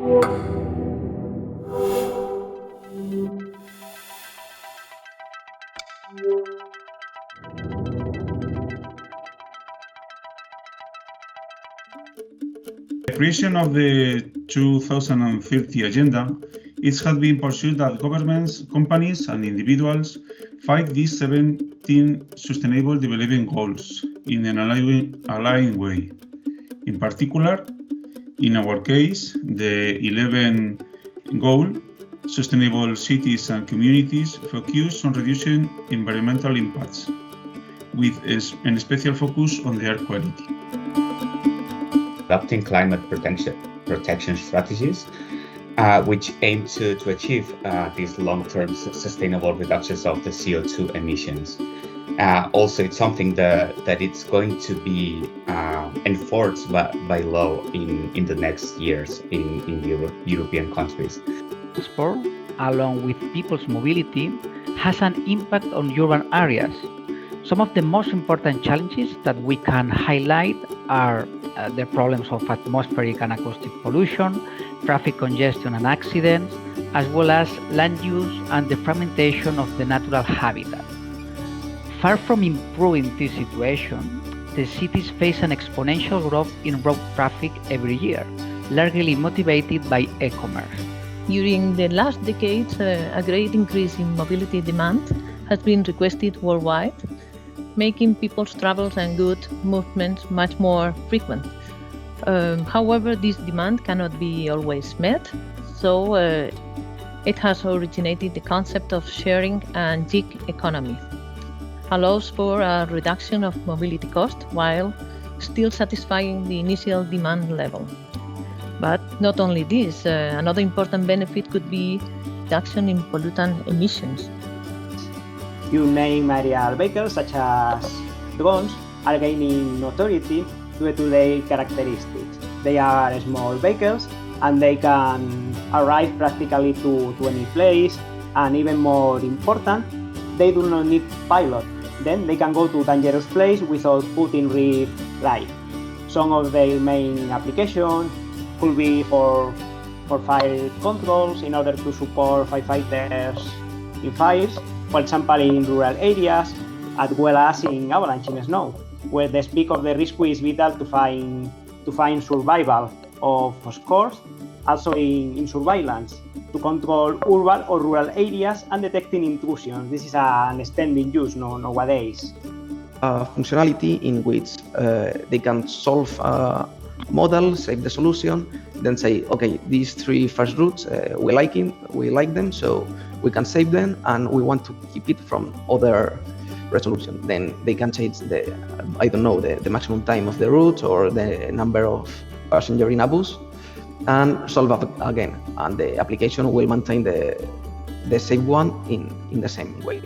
The creation of the 2030 agenda, it has been pursued that governments, companies, and individuals fight these 17 sustainable development goals in an aligned way. In particular, in our case, the 11th goal, sustainable cities and communities, focus on reducing environmental impacts, with a special focus on the air quality. Adopting climate protection strategies, which aim to achieve these long-term sustainable reductions of the CO2 emissions. Also, it's something that it's going to be enforced by law in the next years in European countries. Sport, along with people's mobility, has an impact on urban areas. Some of the most important challenges that we can highlight are the problems of atmospheric and acoustic pollution, traffic congestion and accidents, as well as land use and the fragmentation of the natural habitat. Far from improving this situation, the cities face an exponential growth in road traffic every year, largely motivated by e-commerce. During the last decades, a great increase in mobility demand has been requested worldwide, making people's travels and goods movements much more frequent. However, this demand cannot be always met, so it has originated the concept of sharing and gig economy. Allows for a reduction of mobility cost while still satisfying the initial demand level. But not only this, another important benefit could be reduction in pollutant emissions. You name aerial vehicles such as drones are gaining notoriety due to their characteristics. They are small vehicles and they can arrive practically to any place, and even more important, they do not need pilot. Then they can go to dangerous place without putting risk life. Some of their main applications could be for fire controls in order to support firefighters in fires, for example in rural areas, as well as in avalanche in snow, where the peak of the risk is vital to find survival. Of course, also in surveillance, to control urban or rural areas and detecting intrusions. This is an extending use nowadays. Functionality in which they can solve a model, save the solution, then say, okay, these three first routes, we like them, so we can save them, and we want to keep it from other resolution. Then they can change the maximum time of the route or the number of passengers in a bus, and solve up again, and the application will maintain the same one in the same way.